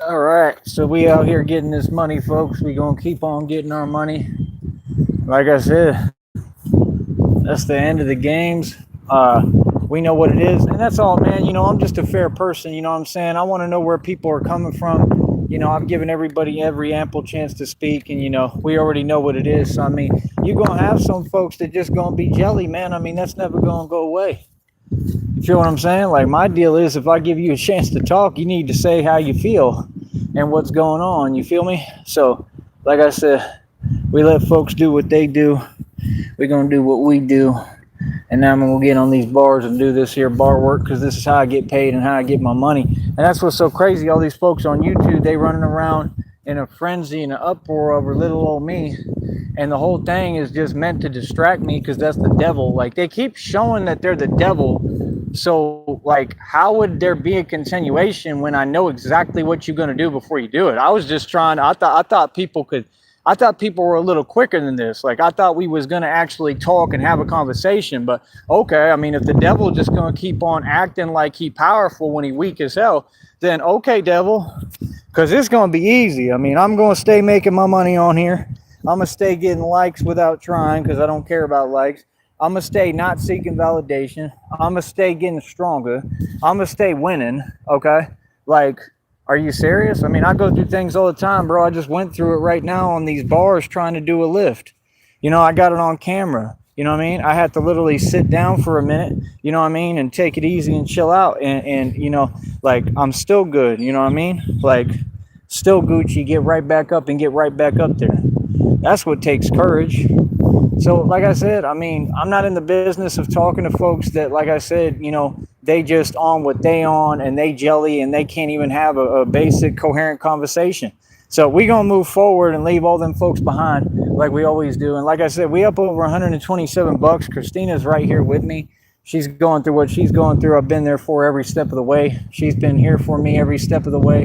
All right, so we out here getting this money, folks. We gonna keep on getting our money. Like I said, that's the end of the games. We know what it is, and that's all, man. I'm just a fair person. You know what I'm saying? I want to know where people are coming from. I've given everybody every ample chance to speak, and we already know what it is. So I mean, you're gonna have some folks that just gonna be jelly, man. I mean, that's never gonna go away. You feel what I'm saying? Like, my deal is, if I give you a chance to talk, you need to say how you feel and what's going on. You feel me? So, like I said, we let folks do what they do. We're gonna do what we do, and now I'm gonna get on these bars and do this here bar work, because this is how I get paid and how I get my money. And that's what's so crazy. All these folks on YouTube, they running around in a frenzy and an uproar over little old me, and the whole thing is just meant to distract me, because that's the devil. Like, they keep showing that they're the devil. So, like, how would there be a continuation when I know exactly what you're gonna do before you do it? I was just trying. I thought people could. I thought people were a little quicker than this. Like, I thought we was gonna actually talk and have a conversation. But okay, I mean, if the devil just gonna keep on acting like he powerful when he weak as hell, then okay, devil, because it's gonna be easy. I mean, I'm gonna stay making my money on here. I'm gonna stay getting likes without trying, because I don't care about likes. I'm gonna stay not seeking validation. I'm gonna stay getting stronger. I'm gonna stay winning. Okay, like, are you serious? I mean, I go through things all the time, bro. I just went through it right now on these bars trying to do a lift. I got it on camera. You know what I mean? I had to literally sit down for a minute, you know what I mean, and take it easy and chill out. And like, I'm still good. You know what I mean? Like, still Gucci, get right back up and get right back up there. That's what takes courage. So, like I said, I mean, I'm not in the business of talking to folks that, like I said, they just on what they on, and they jelly, and they can't even have a basic coherent conversation. So we gonna move forward and leave all them folks behind, like we always do. And like I said, we up over 127 bucks. Christina's right here with me. She's going through what she's going through. I've been there for every step of the way. She's been here for me every step of the way.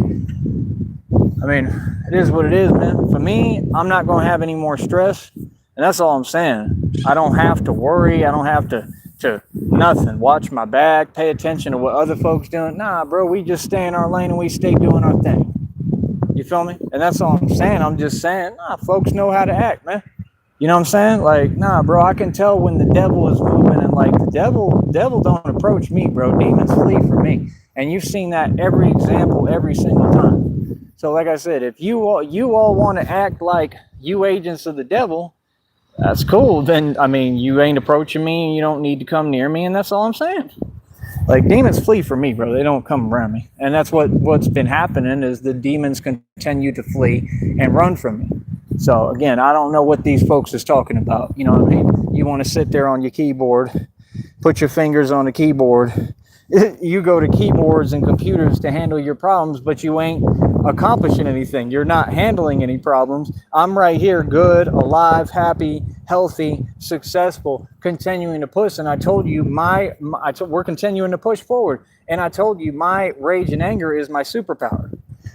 I mean, it is what it is, man. For me, I'm not gonna have any more stress. And that's all I'm saying. I don't have to worry. I don't have to nothing. Watch my back. Pay attention to what other folks doing. Nah, bro. We just stay in our lane and we stay doing our thing. You feel me? And that's all I'm saying. I'm just saying, nah, folks know how to act, man. You know what I'm saying? Like, nah, bro. I can tell when the devil is moving, and like, the devil don't approach me, bro. Demons flee from me. And you've seen that every example, every single time. So, like I said, if you all want to act like you agents of the devil, that's cool. Then, I mean, you ain't approaching me, and you don't need to come near me, and that's all I'm saying. Like, demons flee from me, bro. They don't come around me. And that's what's been happening, is the demons continue to flee and run from me. So, again, I don't know what these folks is talking about. You know what I mean? You want to sit there on your keyboard, put your fingers on the keyboard. You go to keyboards and computers to handle your problems, but you ain't accomplishing anything. You're not handling any problems. I'm right here, good, alive, happy, healthy, successful, continuing to push. And I told you we're continuing to push forward. And I told you my rage and anger is my superpower.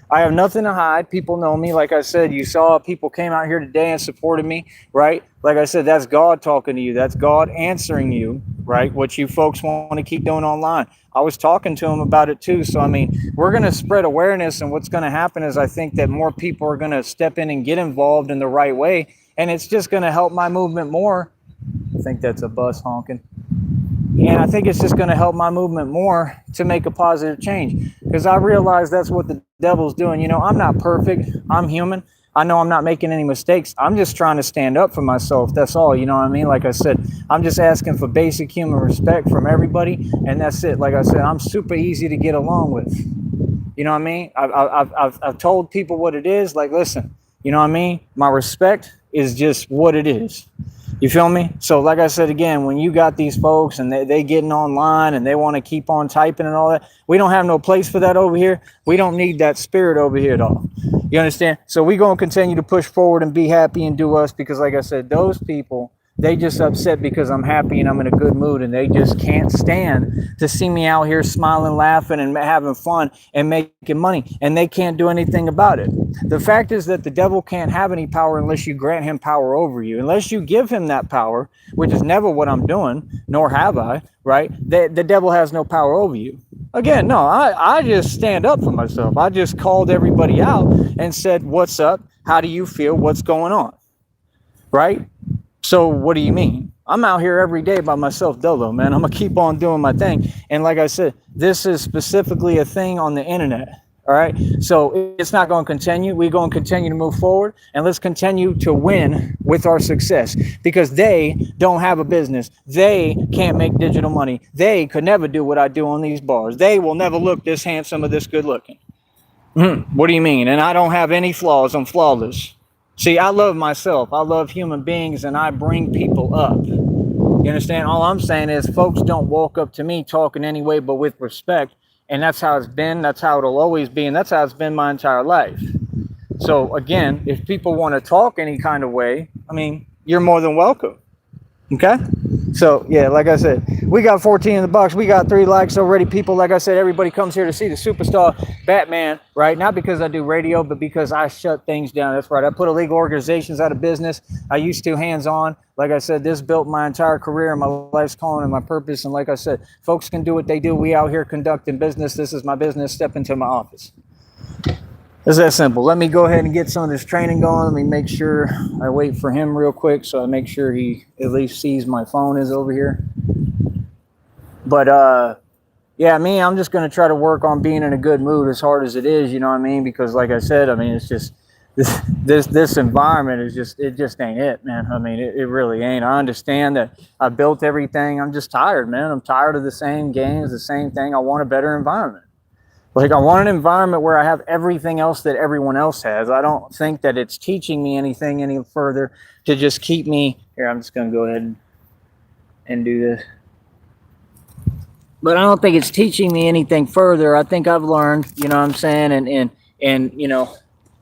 I have nothing to hide. People know me. Like I said, you saw people came out here today and supported me, right? Like I said, that's God talking to you. That's God answering you, right? What you folks want to keep doing online. I was talking to him about it too. So, I mean, we're going to spread awareness, and what's going to happen is, I think that more people are going to step in and get involved in the right way, and it's just going to help my movement more. I think that's a bus honking. And I think it's just going to help my movement more to make a positive change, because I realize that's what the devil's doing. I'm not perfect. I'm human. I know I'm not making any mistakes. I'm just trying to stand up for myself. That's all. You know what I mean? Like I said, I'm just asking for basic human respect from everybody, and that's it. Like I said, I'm super easy to get along with. You know what I mean? I've told people what it is. Like, listen, you know what I mean? My respect is just what it is. You feel me? So, like I said, again, when you got these folks and they getting online and they want to keep on typing and all that, we don't have no place for that over here. We don't need that spirit over here at all. You understand? So we're going to continue to push forward and be happy and do us, because, like I said, those people They just upset because I'm happy and I'm in a good mood, and they just can't stand to see me out here smiling, laughing, and having fun and making money, and they can't do anything about it. The fact is that the devil can't have any power unless you grant him power over you. Unless you give him that power, which is never what I'm doing, nor have I, right? The devil has no power over you. Again, no, I just stand up for myself. I just called everybody out and said, what's up? How do you feel? What's going on? Right? So what do you mean? I'm out here every day by myself, Dolo, man. I'm going to keep on doing my thing. And like I said, this is specifically a thing on the internet. All right. So it's not going to continue. We're going to continue to move forward, and let's continue to win with our success, because they don't have a business. They can't make digital money. They could never do what I do on these bars. They will never look this handsome or this good looking. What do you mean? And I don't have any flaws. I'm flawless. See, I love myself. I love human beings, and I bring people up. You understand? All I'm saying is folks don't walk up to me talking anyway, but with respect. And that's how it's been. That's how it'll always be. And that's how it's been my entire life. So again, if people want to talk any kind of way, I mean, you're more than welcome. Okay? So yeah, like I said, we got 14 in the box. We got 3 likes already. People, like I said, everybody comes here to see the superstar Batman, right? Not because I do radio, but because I shut things down. That's right. I put illegal organizations out of business. I used to hands-on. Like I said, this built my entire career and my life's calling and my purpose. And like I said, folks can do what they do. We out here conducting business. This is my business. Step into my office. It's that simple. Let me go ahead and get some of this training going. Let me make sure I wait for him real quick, so I make sure he at least sees my phone is over here. But yeah, I'm just going to try to work on being in a good mood, as hard as it is, you know what I mean? Because like I said, I mean, it's just this environment is just, it just ain't it, man. I mean, it really ain't. I understand that I built everything. I'm just tired, man. I'm tired of the same games, the same thing. I want a better environment. Like, I want an environment where I have everything else that everyone else has. I don't think that it's teaching me anything any further to just keep me here. I'm just going to go ahead and do this. But I don't think it's teaching me anything further. I think I've learned, you know what I'm saying? And you know,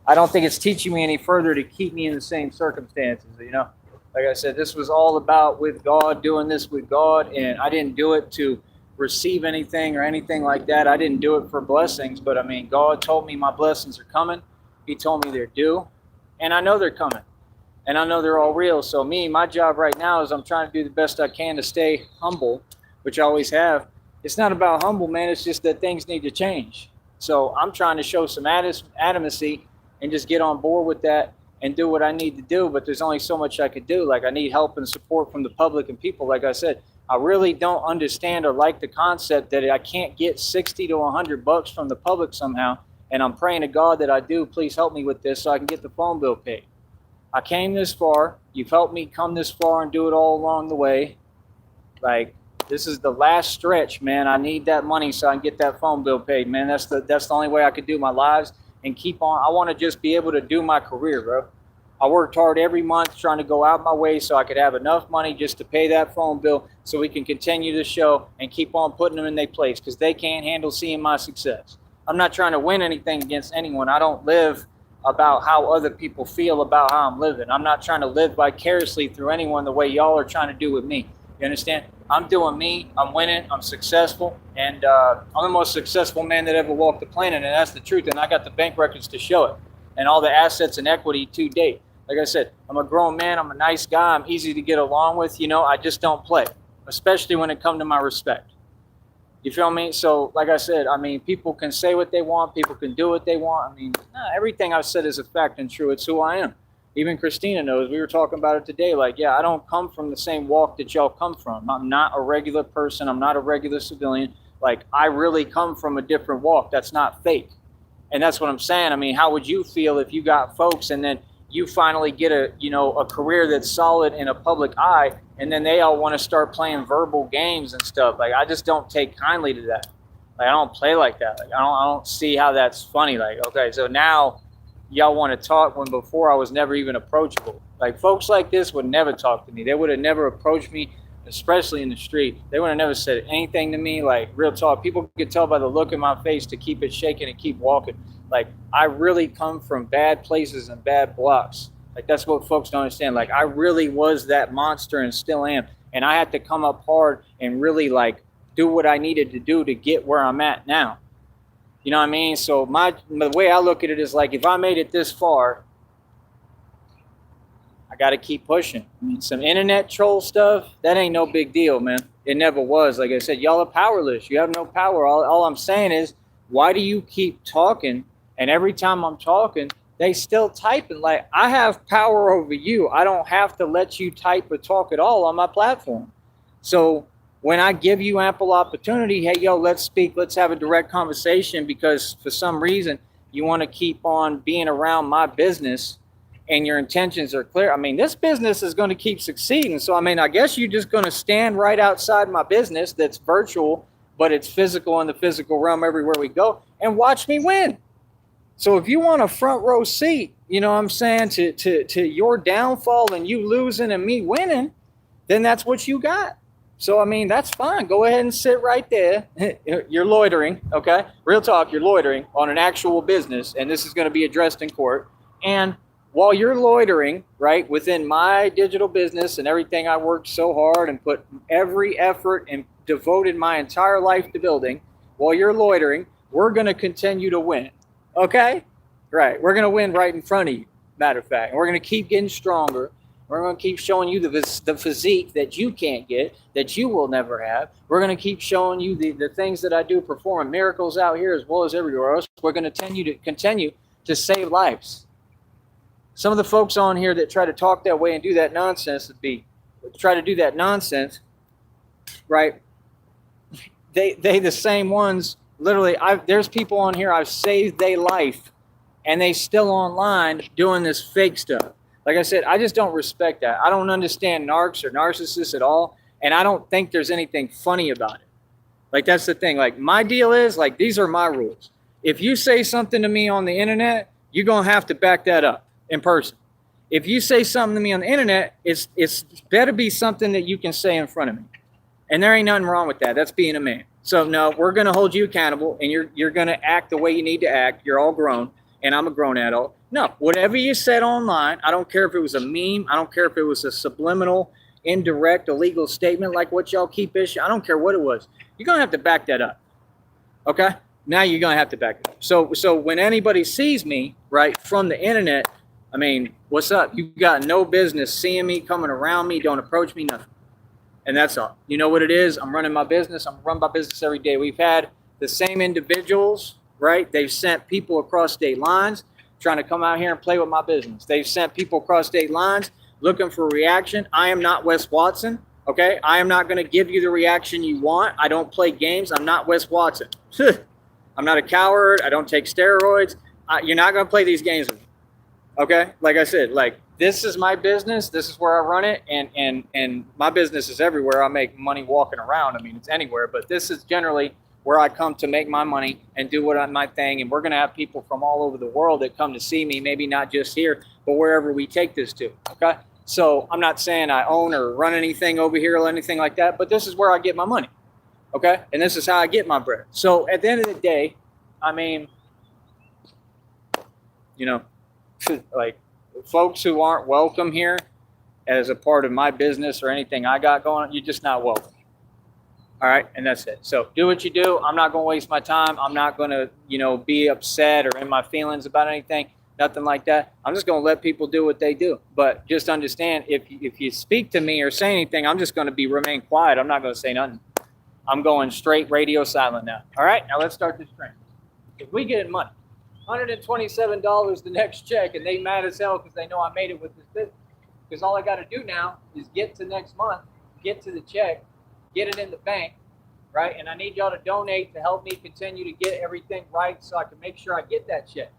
I don't think it's teaching me any further to keep me in the same circumstances, you know? Like I said, this was all about with God, doing this with God, and I didn't do it to receive anything or anything like that. I didn't do it for blessings, but I mean, God told me my blessings are coming. He told me they're due, and I know they're coming, and I know they're all real. So my job right now is I'm trying to do the best I can to stay humble, which I always have. It's not about humble, man. It's just that things need to change. So I'm trying to show some adamancy and just get on board with that and do what I need to do. But there's only so much I could do. Like, I need help and support from the public and people. Like I said, I really don't understand or like the concept that I can't get 60 to 100 bucks from the public somehow. And I'm praying to God that I do. Please help me with this so I can get the phone bill paid. I came this far. You've helped me come this far and do it all along the way. Like, this is the last stretch, man. I need that money so I can get that phone bill paid, man. That's the only way I could do my lives and keep on. I want to just be able to do my career, bro. I worked hard every month trying to go out my way so I could have enough money just to pay that phone bill so we can continue the show and keep on putting them in their place, because they can't handle seeing my success. I'm not trying to win anything against anyone. I don't live about how other people feel about how I'm living. I'm not trying to live vicariously through anyone the way y'all are trying to do with me. You understand? I'm doing me. I'm winning. I'm successful. And I'm the most successful man that ever walked the planet. And that's the truth. And I got the bank records to show it. And all the assets and equity to date. Like I said, I'm a grown man. I'm a nice guy. I'm easy to get along with. You know, I just don't play. Especially when it comes to my respect. You feel me? So, like I said, I mean, people can say what they want. People can do what they want. I mean, everything I've said is a fact and true. It's who I am. Even Christina knows. We were talking about it today. Like, yeah, I don't come from the same walk that y'all come from. I'm not a regular person. I'm not a regular civilian. Like, I really come from a different walk. That's not fake. And that's what I'm saying. I mean, how would you feel if you got folks and then you finally get a career that's solid in a public eye, and then they all want to start playing verbal games and stuff? Like, I just don't take kindly to that. Like, I don't play like that. Like, I don't see how that's funny. Like, okay, so now y'all want to talk when before I was never even approachable. Like, folks like this would never talk to me. They would have never approached me, especially in the street. They would have never said anything to me. Like, real talk. People could tell by the look in my face to keep it shaking and keep walking. Like, I really come from bad places and bad blocks. Like, that's what folks don't understand. Like, I really was that monster and still am. And I had to come up hard and really, like, do what I needed to do to get where I'm at now. You know what I mean? So the way I look at it is like, if I made it this far, I got to keep pushing. I mean, some internet troll stuff, that ain't no big deal, man. It never was. Like I said, y'all are powerless. You have no power. All I'm saying is, why do you keep talking? And every time I'm talking, they still typing. Like, I have power over you. I don't have to let you type or talk at all on my platform. So when I give you ample opportunity, hey, yo, let's speak. Let's have a direct conversation, because for some reason you want to keep on being around my business and your intentions are clear. I mean, this business is going to keep succeeding. So, I mean, I guess you're just going to stand right outside my business that's virtual, but it's physical in the physical realm everywhere we go, and watch me win. So if you want a front row seat, you know what I'm saying, to your downfall and you losing and me winning, then that's what you got. So, I mean, that's fine. Go ahead and sit right there. You're loitering, okay? Real talk, you're loitering on an actual business, and this is going to be addressed in court. And while you're loitering, right, within my digital business and everything I worked so hard and put every effort and devoted my entire life to building, while you're loitering, we're going to continue to win, okay? Right, we're going to win right in front of you, matter of fact. And we're going to keep getting stronger. We're going to keep showing you the physique that you can't get, that you will never have. We're going to keep showing you the things that I do, performing miracles out here as well as everywhere else. We're going to continue to save lives. Some of the folks on here that try to talk that way and do that nonsense right? They the same ones. Literally, there's people on here I've saved their life, and they still online doing this fake stuff. Like I said, I just don't respect that. I don't understand narcs or narcissists at all, and I don't think there's anything funny about it. Like, that's the thing. Like, my deal is, like, these are my rules. If you say something to me on the internet, you're going to have to back that up in person. If you say something to me on the internet, it's better be something that you can say in front of me. And there ain't nothing wrong with that. That's being a man. So, no, we're going to hold you accountable, and you're going to act the way you need to act. You're all grown, and I'm a grown adult. No, whatever you said online, I don't care if it was a meme. I don't care if it was a subliminal, indirect, illegal statement like what y'all keep issuing. I don't care what it was. You're going to have to back that up. Okay? Now you're going to have to back it up. So when anybody sees me, right, from the internet, I mean, what's up? You got no business seeing me, coming around me, don't approach me, nothing. And that's all. You know what it is? I'm running my business. I'm running my business every day. We've had the same individuals, right? They've sent people across state lines trying to come out here and play with my business. They've sent people across state lines looking for a reaction. I am not Wes Watson, okay? I am not going to give you the reaction you want. I don't play games. I'm not Wes Watson. I'm not a coward. I don't take steroids. You're not going to play these games with me. Okay, like I said, like, this is my business. This is where I run it, and my business is everywhere. I make money walking around. I mean, it's anywhere, but this is generally where I come to make my money and do my thing. And we're going to have people from all over the world that come to see me, maybe not just here, but wherever we take this to. Okay, so I'm not saying I own or run anything over here or anything like that, but this is where I get my money. Okay, and this is how I get my bread. So at the end of the day, I mean, you know, like, folks who aren't welcome here as a part of my business or anything I got going on, you're just not welcome. All right, and that's it. So do what you do. I'm not going to waste my time. I'm not going to, be upset or in my feelings about anything, nothing like that. I'm just going to let people do what they do. But just understand, if you speak to me or say anything, I'm just going to remain quiet. I'm not going to say nothing. I'm going straight radio silent now. All right, now let's start this train. If we get in money, $127 the next check, and they mad as hell because they know I made it with this business. Because all I got to do now is get to next month, get to the check, get it in the bank, right? And I need y'all to donate to help me continue to get everything right so I can make sure I get that check.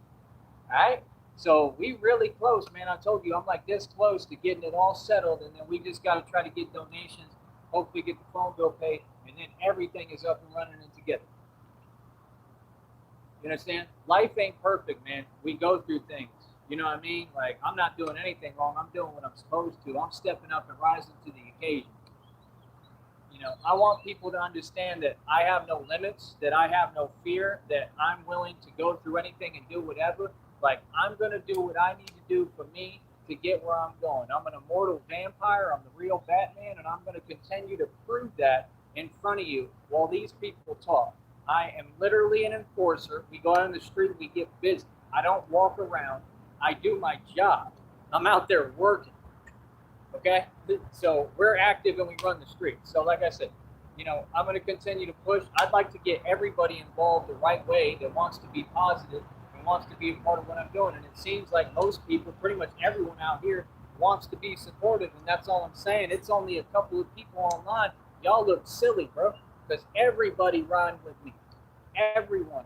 All right? So we really close, man. I told you, I'm like this close to getting it all settled, and then we just got to try to get donations, hopefully get the phone bill paid, and then everything is up and running and together. You understand? Life ain't perfect, man. We go through things. You know what I mean? Like, I'm not doing anything wrong. I'm doing what I'm supposed to. I'm stepping up and rising to the occasion. I want people to understand that I have no limits, that I have no fear, that I'm willing to go through anything and do whatever. Like, I'm going to do what I need to do for me to get where I'm going. I'm an immortal vampire. I'm the real Batman, and I'm going to continue to prove that in front of you while these people talk. I am literally an enforcer. We go out on the street, we get busy. I don't walk around. I do my job. I'm out there working. Okay? So we're active and we run the streets. So, like I said, I'm going to continue to push. I'd like to get everybody involved the right way that wants to be positive and wants to be a part of what I'm doing. And it seems like most people, pretty much everyone out here, wants to be supportive. And that's all I'm saying. It's only a couple of people online. Y'all look silly, bro, because everybody riding with me. Everyone.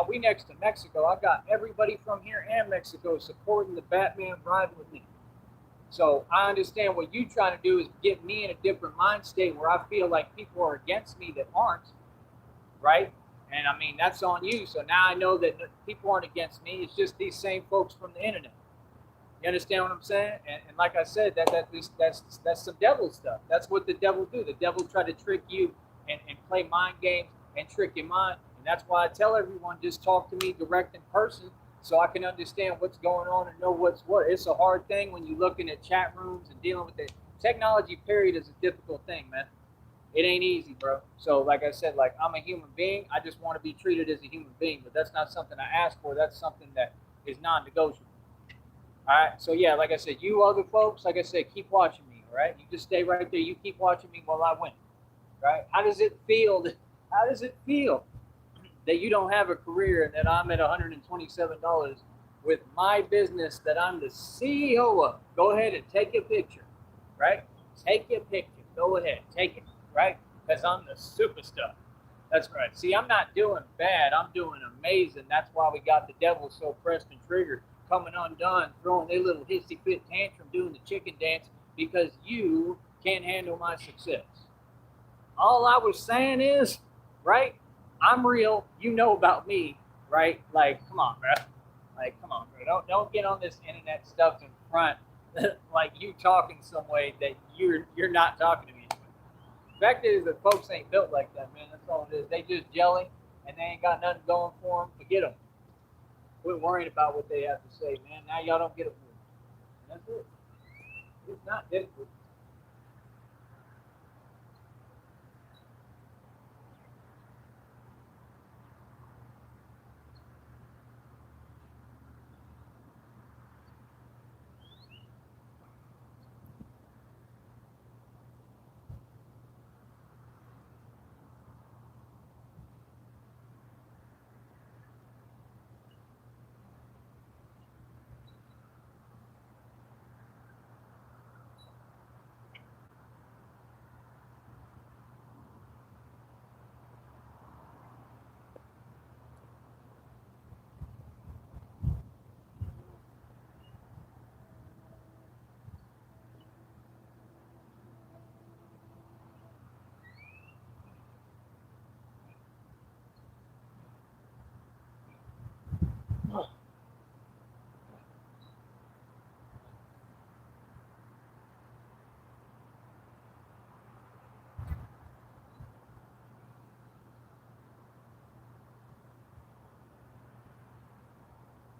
We next to Mexico. I got everybody from here and Mexico supporting the Batman, riding with me. So I understand what you're trying to do is get me in a different mind state where I feel like people are against me that aren't, right? And I mean, that's on you. So now I know that people aren't against me. It's just these same folks from the internet. You understand what I'm saying? And like I said, that's some devil stuff. That's what the devil do. The devil try to trick you and play mind games and trick your mind. And that's why I tell everyone, just talk to me direct in person so I can understand what's going on and know what's what. It's a hard thing when you're looking at chat rooms and dealing with it. Technology, period, is a difficult thing, man. It ain't easy, bro. So, like I said, like I'm a human being. I just want to be treated as a human being, but that's not something I ask for. That's something that is non-negotiable. All right. So, yeah, like I said, you other folks, like I said, keep watching me. All right. You just stay right there. You keep watching me while I win. Right. How does it feel? How does it feel that you don't have a career and that I'm at $127 with my business that I'm the CEO of? Go ahead and take a picture, right? Take a picture. Go ahead, take it, right? Because I'm the superstar. That's right. See, I'm not doing bad. I'm doing amazing. That's why we got the devil so pressed and triggered, coming undone, throwing their little hissy fit tantrum, doing the chicken dance because you can't handle my success. All I was saying is, right? I'm real. You know about me, right? Like, come on, bro. Like, come on, bro. Don't get on this internet stuff in front, like you talking some way that you're not talking to me. The fact is that folks ain't built like that, man. That's all it is. They just jelly and they ain't got nothing going for them. Forget them. Quit worrying about what they have to say, man. Now y'all don't get it. That's it. It's not difficult.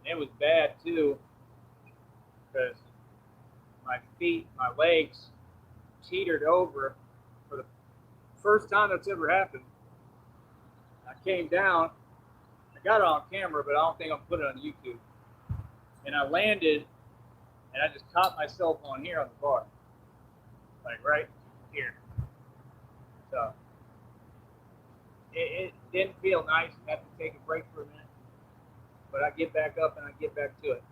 It was bad too because my feet, my legs teetered over for the first time that's ever happened. I came down. I got it on camera, but I don't think I'm putting it on YouTube. And I landed, and I just caught myself on here on the bar, like right here. So it didn't feel nice. I had to take a break for a minute, but I get back up and I get back to it.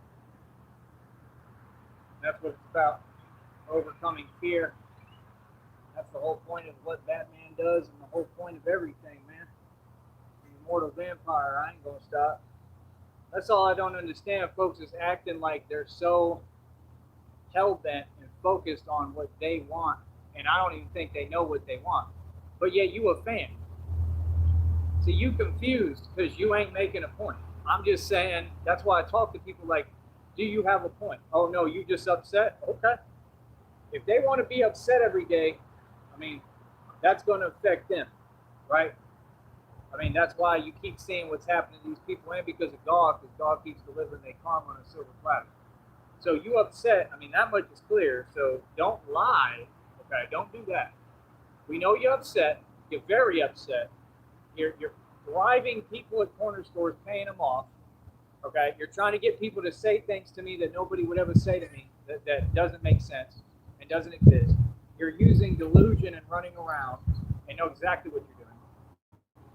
And that's what it's about: overcoming fear. That's the whole point of what Batman does, and the whole point of everything, man. The immortal vampire. I ain't gonna stop. That's all I don't understand, folks, is acting like they're so hell bent and focused on what they want, and I don't even think they know what they want. But yet you a fan. See, you confused because you ain't making a point. I'm just saying, that's why I talk to people like, do you have a point? Oh no, you just upset? Okay. If they want to be upset every day, I mean, that's going to affect them, right? I mean, that's why you keep seeing what's happening to these people, and because of God keeps delivering their karma on a silver platter. So you upset. I mean, that much is clear. So don't lie. Okay, don't do that. We know you're upset. You're very upset. You're bribing people at corner stores, paying them off. Okay, you're trying to get people to say things to me that nobody would ever say to me that doesn't make sense and doesn't exist. You're using delusion and running around and know exactly what you're doing.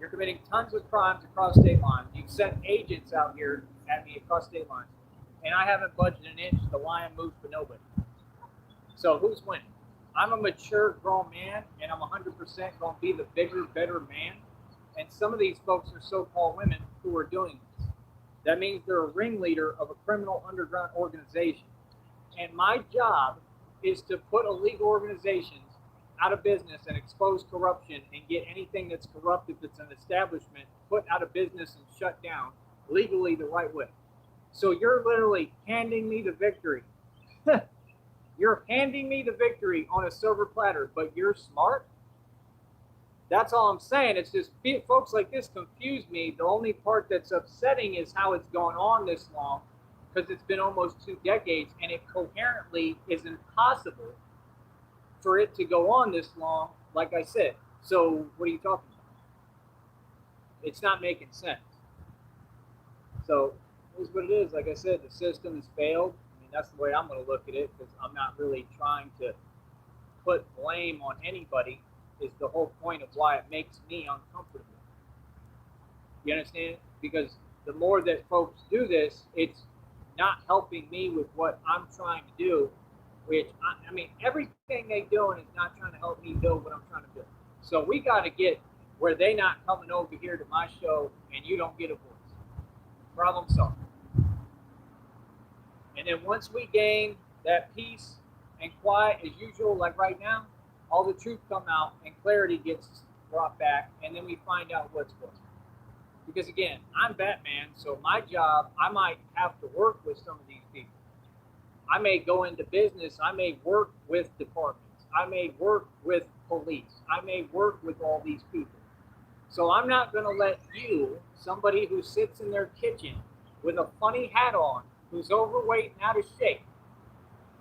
You're committing tons of crimes across state lines. You've sent agents out here at me across state lines, and I haven't budged an inch. The lion moves for nobody. So who's winning? I'm a mature, grown man, and I'm 100% going to be the bigger, better man. And some of these folks are so-called women who are doing this. That means they're a ringleader of a criminal underground organization. And my job is to put illegal organizations out of business and expose corruption and get anything that's corrupt, if it's an establishment, put out of business and shut down legally the right way. So you're literally handing me the victory. You're handing me the victory on a silver platter, but you're smart. That's all I'm saying. It's just folks like this confuse me. The only part that's upsetting is how it's gone on this long, because it's been almost 2 decades, and it coherently is impossible for it to go on this long, like I said. So what are you talking about? It's not making sense. So here's what it is. Like I said, the system has failed. I mean, that's the way I'm going to look at it, because I'm not really trying to put blame on anybody. Is the whole point of why it makes me uncomfortable. You understand? Because the more that folks do this, it's not helping me with what I'm trying to do. Which I mean, everything they doing is not trying to help me build what I'm trying to build. So we got to get where they not coming over here to my show and you don't get a voice. Problem solved. And then once we gain that peace and quiet as usual, like right now, all the truth come out and clarity gets brought back, and then we find out what's what. Because again, I'm Batman, so my job, I might have to work with some of these people. I may go into business, I may work with departments, I may work with police, I may work with all these people. So I'm not going to let you, somebody who sits in their kitchen with a funny hat on, who's overweight and out of shape,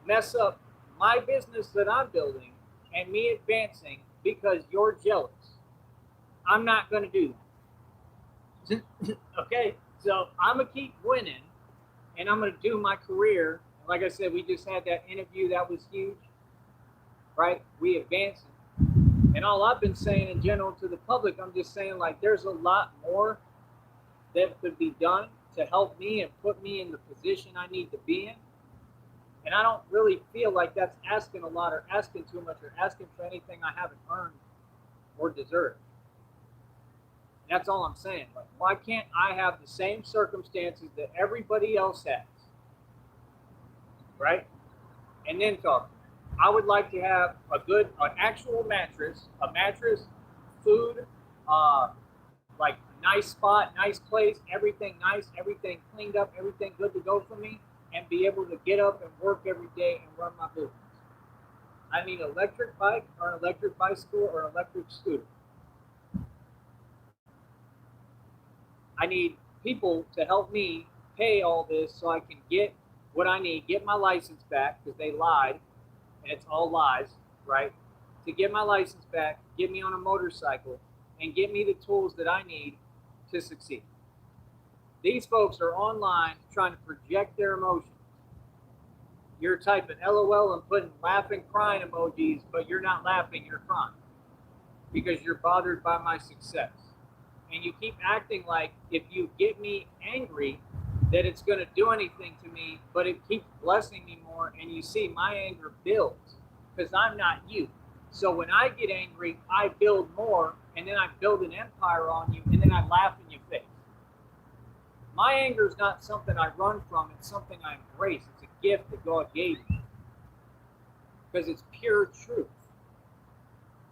mess up my business that I'm building and me advancing because you're jealous. I'm not going to do that. Okay? So I'm going to keep winning, and I'm going to do my career. And like I said, we just had that interview that was huge, right? We advancing. And all I've been saying in general to the public, I'm just saying, like, there's a lot more that could be done to help me and put me in the position I need to be in. And I don't really feel like that's asking a lot or asking too much or asking for anything I haven't earned or deserved. And that's all I'm saying. Like, why can't I have the same circumstances that everybody else has? Right? And then talk. I would like to have an actual mattress, food, like a nice spot, nice place, everything nice, everything cleaned up, everything good to go for me, and be able to get up and work every day and run my business. I need an electric bike or an electric bicycle or an electric scooter. I need people to help me pay all this so I can get what I need, get my license back, because they lied, and it's all lies, right? To get my license back, get me on a motorcycle, and get me the tools that I need to succeed. These folks are online trying to project their emotions. You're typing LOL and putting laughing, crying emojis, but you're not laughing, you're crying because you're bothered by my success. And you keep acting like if you get me angry, that it's going to do anything to me, but it keeps blessing me more. And you see my anger builds because I'm not you. So when I get angry, I build more, and then I build an empire on you, and then I laugh in your face. My anger is not something I run from. It's something I embrace. It's a gift that God gave me because it's pure truth.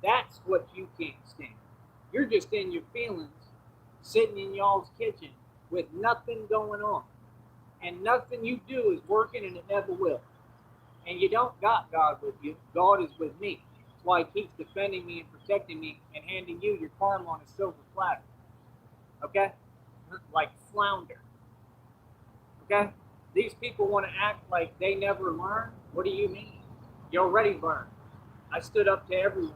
That's what you can't stand. You're just in your feelings, sitting in y'all's kitchen with nothing going on. And nothing you do is working, and it never will. And you don't got God with you. God is with me. That's why he keeps defending me and protecting me and handing you your karma on a silver platter. Okay? Like flounder. Okay? These people want to act like they never learn. What do you mean? You already learned. I stood up to everyone.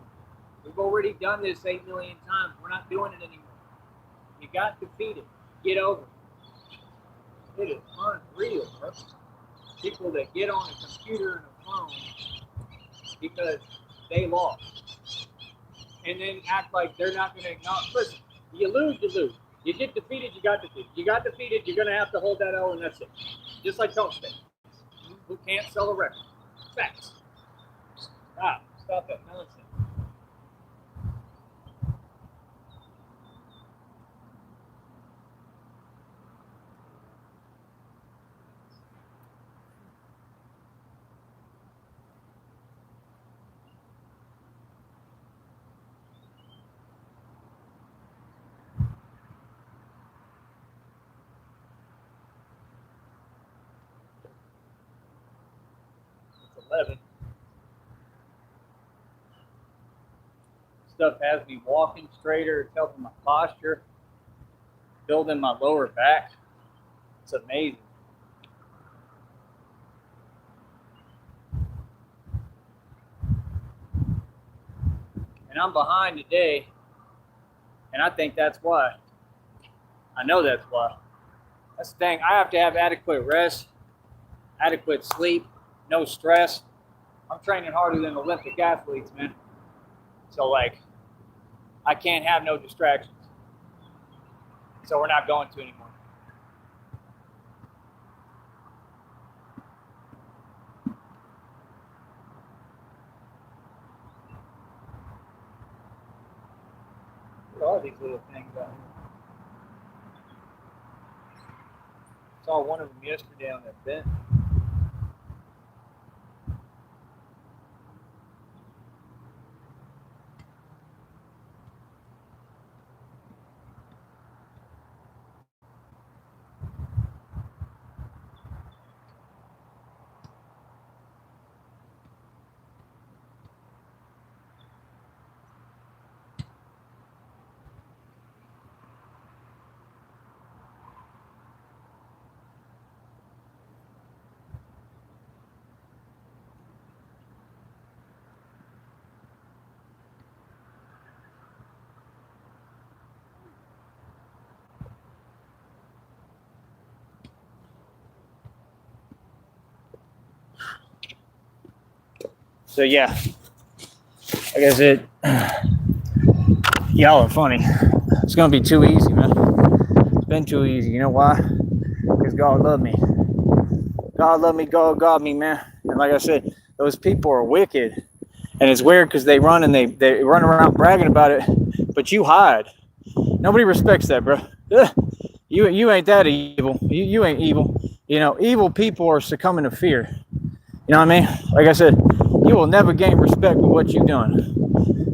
We've already done this 8 million times. We're not doing it anymore. You got defeated. Get over it. It is unreal, bro. People that get on a computer and a phone because they lost. And then act like they're not going to acknowledge. Listen, you lose, you lose. You get defeated, you got defeated. You got defeated, you're going to have to hold that L, and that's it. Just like Tone State, who can't sell a record. Facts. Stop that nonsense. It's 11. Stuff has me walking straighter. It's helping my posture, building my lower back. It's amazing. And I'm behind today, and I think that's why. I know that's why. That's the thing. I have to have adequate rest, adequate sleep, no stress. I'm training harder than Olympic athletes, man. So, like, I can't have no distractions. So we're not going to anymore. What are these little things out here? Saw one of them yesterday on that bench. So yeah, like I said, y'all are funny. It's gonna be too easy, man. It's been too easy. You know why? Because God loved me. God loved me. God got me, man. And like I said, those people are wicked. And it's weird because they run and they run around bragging about it, but you hide. Nobody respects that, bro. You ain't that evil. You ain't evil. You know, evil people are succumbing to fear. You know what I mean? Like I said, you will never gain respect with what you've done.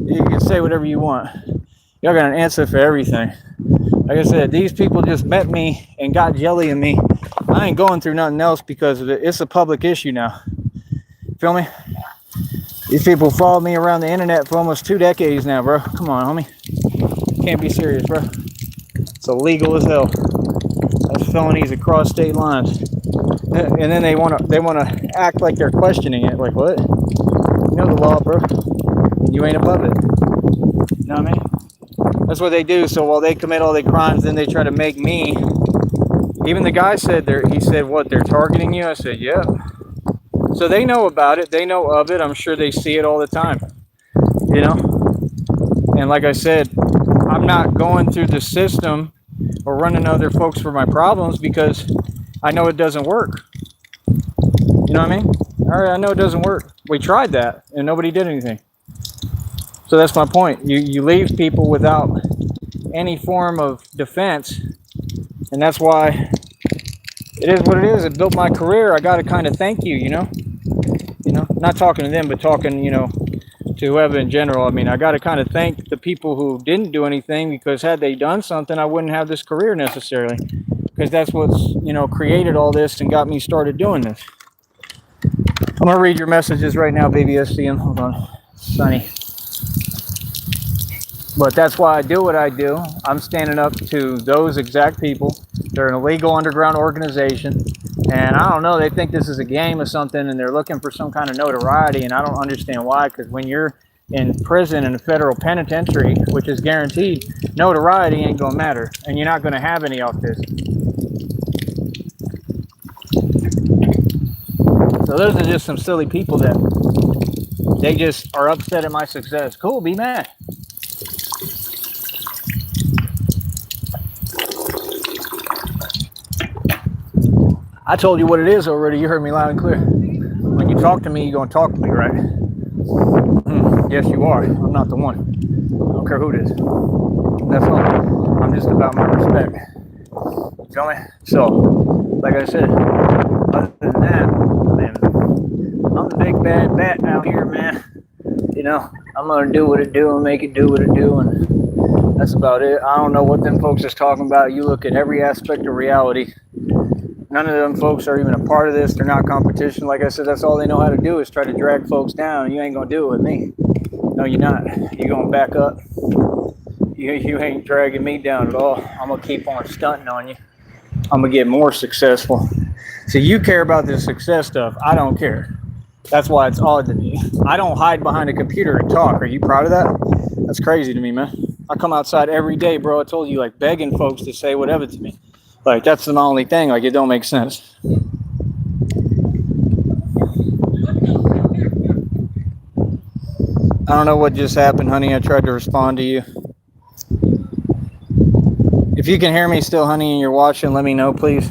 You can say whatever you want. Y'all got an answer for everything. Like I said, these people just met me and got jelly in me. I ain't going through nothing else because of it. It's a public issue now. Feel me? These people followed me around the internet for almost 2 decades now, bro. Come on, homie. Can't be serious, bro. It's illegal as hell. That's felonies across state lines. And then they want to act like they're questioning it. Like, what? You know the law, bro. You ain't above it. You know what I mean? That's what they do. So while they commit all their crimes, then they try to make me. Even the guy said he said, what, they're targeting you? I said, yeah. So they know about it. They know of it. I'm sure they see it all the time. You know? And like I said, I'm not going through the system or running other folks for my problems because I know it doesn't work. You know what I mean? All right, I know it doesn't work. We tried that and nobody did anything. So that's my point. You leave people without any form of defense, and that's why it is what it is. It built my career. I got to kind of thank you, you know? Not talking to them, but talking, to whoever in general. I mean, I got to kind of thank the people who didn't do anything, because had they done something, I wouldn't have this career necessarily, because that's what's, created all this and got me started doing this. I'm going to read your messages right now, baby SCM. Hold on. Sunny. But that's why I do what I do. I'm standing up to those exact people. They're an illegal underground organization, And I don't know, they think this is a game or something, and they're looking for some kind of notoriety, and I don't understand why, because when you're in prison in a federal penitentiary, which is guaranteed, notoriety ain't gonna matter, and you're not gonna have any off this. So those are just some silly people that they just are upset at my success. Cool, be mad. I told you what it is already. You heard me loud and clear. When you talk to me, you're gonna talk to me, right? Yes, you are. I'm not the one. I don't care who it is. That's all. I'm just about my respect. You feel me? So, like I said, other than that, man, I'm the big bad bat out here, man. You know, I'm gonna do what it do and make it do what it do, and that's about it. I don't know what them folks is talking about. You look at every aspect of reality. None of them folks are even a part of this. They're not competition. Like I said, that's all they know how to do is try to drag folks down. You ain't gonna do it with me. No, you're not. You're gonna back up. You ain't dragging me down at all. I'm gonna keep on stunting on you. I'm gonna get more successful. So you care about this success stuff. I don't care. That's why it's odd to me. I don't hide behind a computer and talk. Are you proud of that? That's crazy to me, man. I come outside every day, bro. I told you, like, begging folks to say whatever to me. Like, that's the only thing. Like, it don't make sense. I don't know what just happened, honey. I tried to respond to you. If you can hear me still, honey, and you're watching, let me know, please.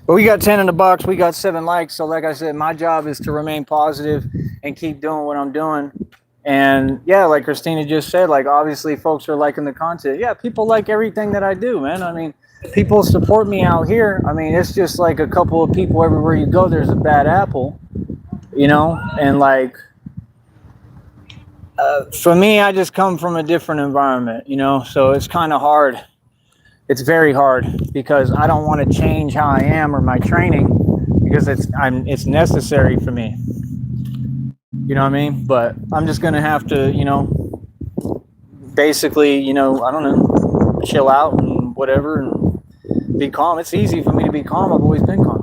But we got 10 in the box. We got 7 likes. So like I said, my job is to remain positive and keep doing what I'm doing. And yeah, like Christina just said, like, obviously folks are liking the content. Yeah, people like everything that I do, man. I mean, people support me out here. I mean, it's just like a couple of people everywhere you go, there's a bad apple, you know? And like, for me, I just come from a different environment, you know? So it's kind of hard. It's very hard because I don't want to change how I am or my training because it's necessary for me. You know what I mean? But I'm just going to have to, you know, basically, you know, I don't know, chill out and whatever and be calm. It's easy for me to be calm. I've always been calm.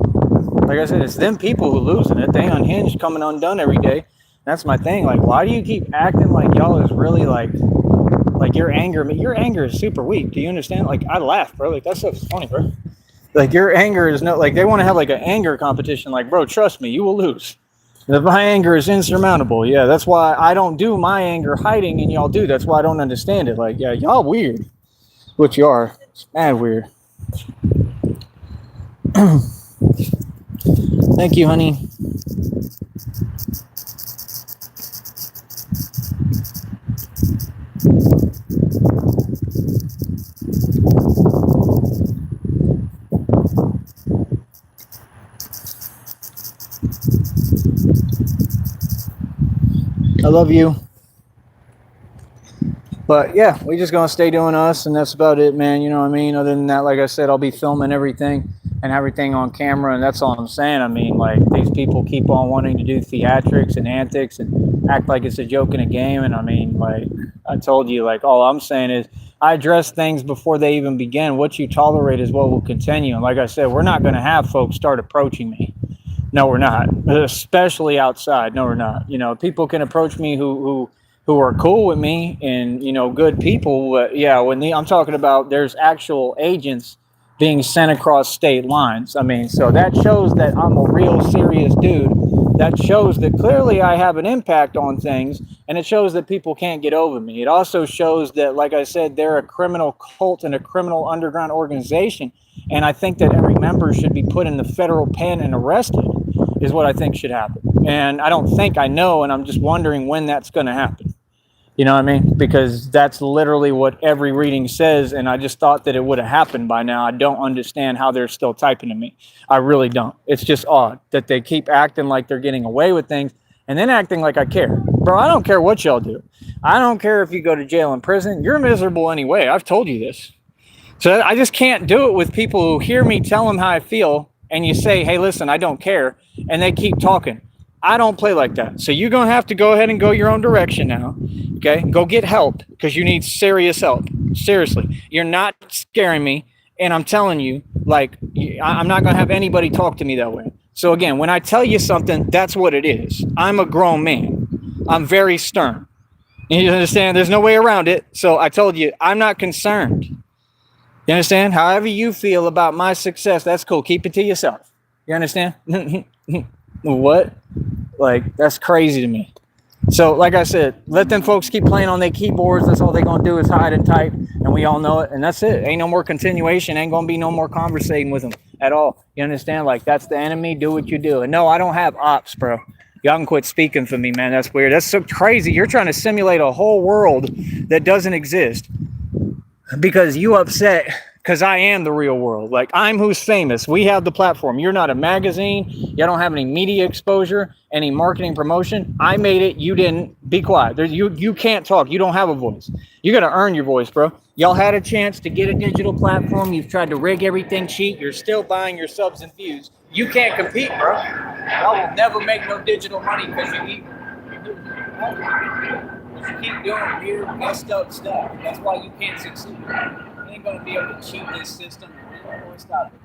Like I said, it's them people who losing it. They unhinged, coming undone every day. That's my thing. Like, why do you keep acting like y'all is really like your anger is super weak. Do you understand? Like, I laugh, bro. Like, that stuff's funny, bro. Like, your anger is no, like, they want to have like an anger competition. Like, bro, trust me, you will lose. My anger is insurmountable. Yeah, that's why I don't do my anger hiding and y'all do. That's why I don't understand it. Like, yeah, y'all weird. What you are. It's mad weird. Thank you, honey. I love you. But yeah, we just gonna stay doing us, and that's about it, man. You know what I mean? Other than that, like I said, I'll be filming everything and everything on camera, and that's all I'm saying. I mean, like, these people keep on wanting to do theatrics and antics and act like it's a joke in a game. And I mean, like I told you, like, all I'm saying is I address things before they even begin. What you tolerate is what will continue. And like I said, we're not gonna have folks start approaching me. No, we're not. Especially outside. No, we're not. You know, people can approach me who are cool with me and, you know, good people. But yeah, I'm talking about there's actual agents being sent across state lines. I mean, so that shows that I'm a real serious dude. That shows that clearly I have an impact on things, and it shows that people can't get over me. It also shows that, like I said, they're a criminal cult and a criminal underground organization. And I think that every member should be put in the federal pen and arrested is what I think should happen. And I don't think I know, and I'm just wondering when that's going to happen. You know what I mean? Because that's literally what every reading says, and I just thought that it would have happened by now. I don't understand how they're still typing to me. I really don't. It's just odd that they keep acting like they're getting away with things and then acting like I care. Bro, I don't care what y'all do. I don't care if you go to jail and prison. You're miserable anyway. I've told you this. So I just can't do it with people who hear me tell them how I feel, and you say, hey, listen, I don't care, and they keep talking. I don't play like that. So you're going to have to go ahead and go your own direction now. Okay? Go get help because you need serious help. Seriously. You're not scaring me, And I'm telling you, like, I'm not going to have anybody talk to me that way. So again, when I tell you something, that's what it is. I'm a grown man. I'm very stern. You understand? There's no way around it. So I told you, I'm not concerned. You understand? However you feel about my success, that's cool. Keep it to yourself. You understand? What? Like, that's crazy to me. So, like I said, let them folks keep playing on their keyboards. That's all they're going to do is hide and type. And we all know it. And that's it. Ain't no more continuation. Ain't going to be no more conversating with them at all. You understand? Like, that's the enemy. Do what you do. And no, I don't have ops, bro. Y'all can quit speaking for me, man. That's weird. That's so crazy. You're trying to simulate a whole world that doesn't exist because you upset because I am the real world. Like, I'm who's famous. We have the platform. You're not a magazine. You don't have any media exposure, any marketing promotion. I made it. You didn't. Be quiet. You can't talk. You don't have a voice. You got to earn your voice, bro. Y'all had a chance to get a digital platform. You've tried to rig everything, cheat. You're still buying your subs and views. You can't compete, bro. Y'all will never make no digital money because you eat. You keep doing weird, messed up stuff. That's why you can't succeed. You ain't gonna be able to cheat this system. Boy, stop it.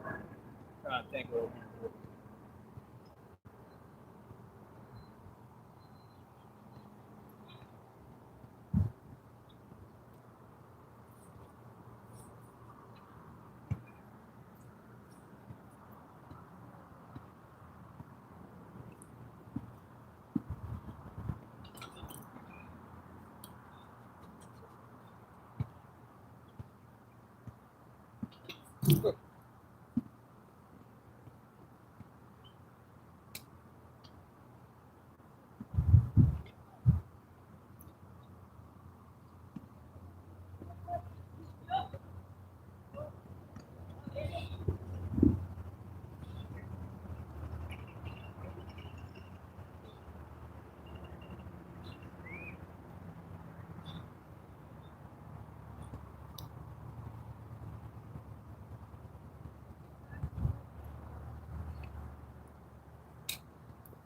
I'm trying to think of it.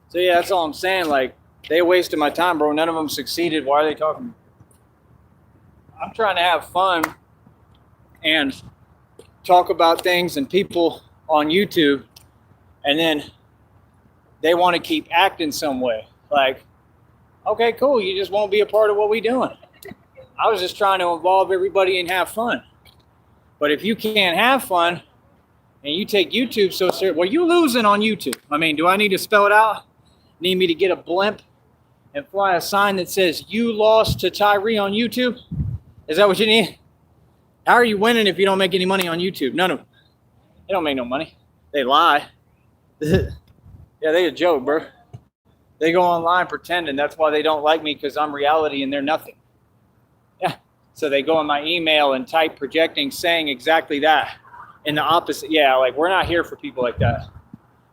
So yeah, that's all I'm saying. Like, they wasted my time, bro. None of them succeeded. Why are they talking? I'm trying to have fun and talk about things and people on YouTube, and then they want to keep acting some way. Like, okay, cool. You just won't be a part of what we doing. I was just trying to involve everybody and have fun. But if you can't have fun and you take YouTube so serious, well, you losing on YouTube. I mean, do I need to spell it out? Need me to get a blimp and fly a sign that says you lost to Tyree on YouTube? Is that what you need? How are you winning if you don't make any money on YouTube? None of them. They don't make no money. They lie. Yeah, they a joke, bro. They go online pretending. That's why they don't like me, because I'm reality and they're nothing. Yeah. So they go in my email and type projecting, saying exactly that. In the opposite. Yeah, like, we're not here for people like that.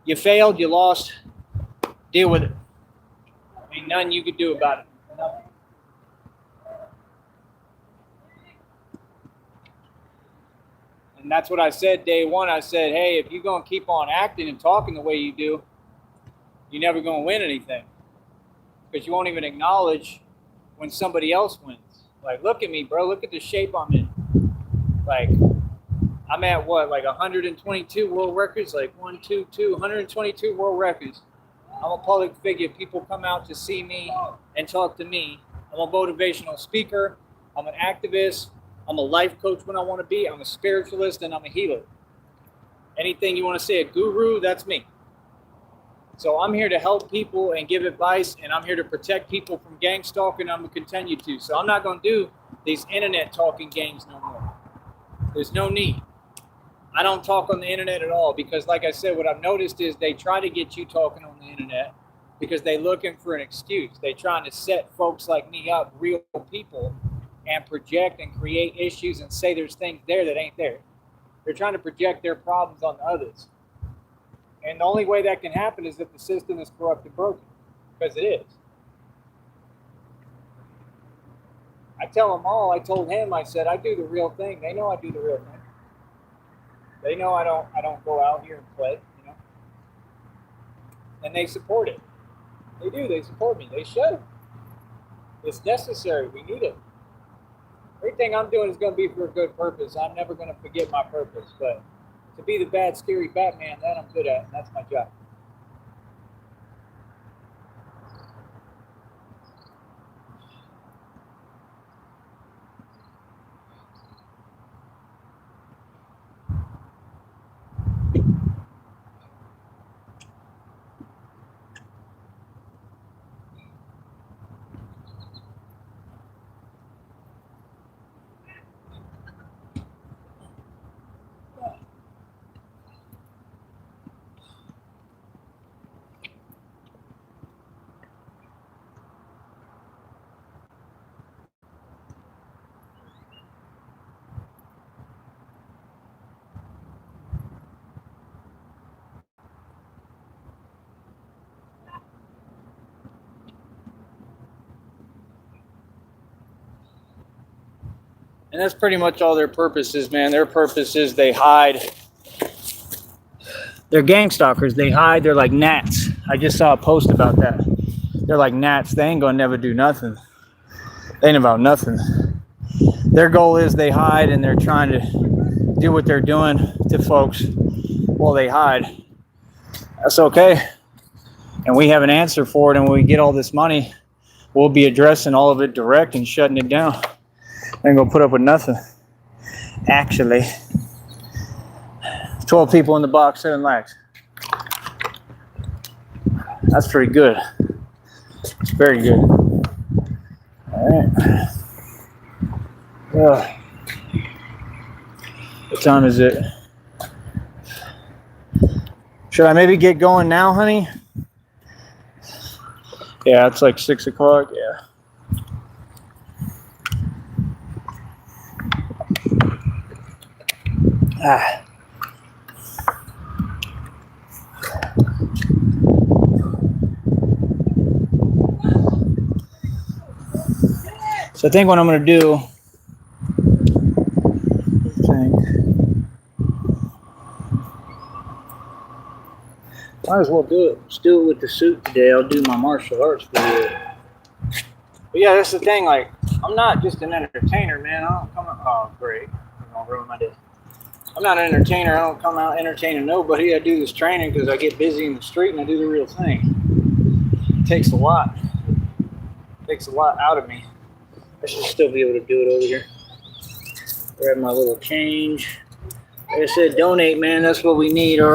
You failed, you lost, deal with it. Ain't nothing you could do about it. Nothing. And that's what I said day one. I said, hey, if you're going to keep on acting and talking the way you do, you're never going to win anything. Because you won't even acknowledge when somebody else wins. Like, look at me, bro. Look at the shape I'm in. Like, I'm at what, like 122 world records? Like 122 world records. I'm a public figure. People come out to see me and talk to me. I'm a motivational speaker. I'm an activist. I'm a life coach when I want to be. I'm a spiritualist and I'm a healer. Anything you want to say, a guru, that's me. So I'm here to help people and give advice, and I'm here to protect people from gang stalking, and I'm going to continue to. So I'm not going to do these internet talking games no more. There's no need. I don't talk on the internet at all because, like I said, what I've noticed is they try to get you talking on the internet because they're looking for an excuse. They're trying to set folks like me up, real people, and project and create issues and say there's things there that ain't there. They're trying to project their problems on others. And the only way that can happen is if the system is corrupt and broken, because it is. I tell them all, I told him, I said, I do the real thing. They know I do the real thing. They know I don't go out here and play, you know. and they support it. They do. They support me. They should. It's necessary. We need it. Everything I'm doing is going to be for a good purpose. I'm never going to forget my purpose. But to be the bad, scary Batman, that I'm good at, and that's my job. And that's pretty much all their purpose is, man. Their purpose is they hide. They're gang stalkers. They hide. They're like gnats. I just saw a post about that. They're like gnats. They ain't gonna never do nothing. They ain't about nothing. Their goal is they hide, and they're trying to do what they're doing to folks while they hide. That's okay. And we have an answer for it. And when we get all this money, we'll be addressing all of it direct and shutting it down. Ain't gonna put up with nothing. Actually, 12 people in the box, 7 lakhs. That's pretty good. It's very good. All right. What time is it? Should I maybe get going now, honey? Yeah, it's like 6 o'clock. Yeah. So I think what I'm going to do, might as well do it. Let's do it with the suit today. I'll do my martial arts video. But yeah, that's the thing. Like, I'm not just an entertainer, man. I don't come out. Oh, great. I'm going to ruin my day. I'm not an entertainer. I don't come out entertaining nobody. I do this training because I get busy in the street and I do the real thing. It takes a lot. It takes a lot out of me. I should still be able to do it over here. Grab my little change. Like I said, donate, man. That's what we need, all right?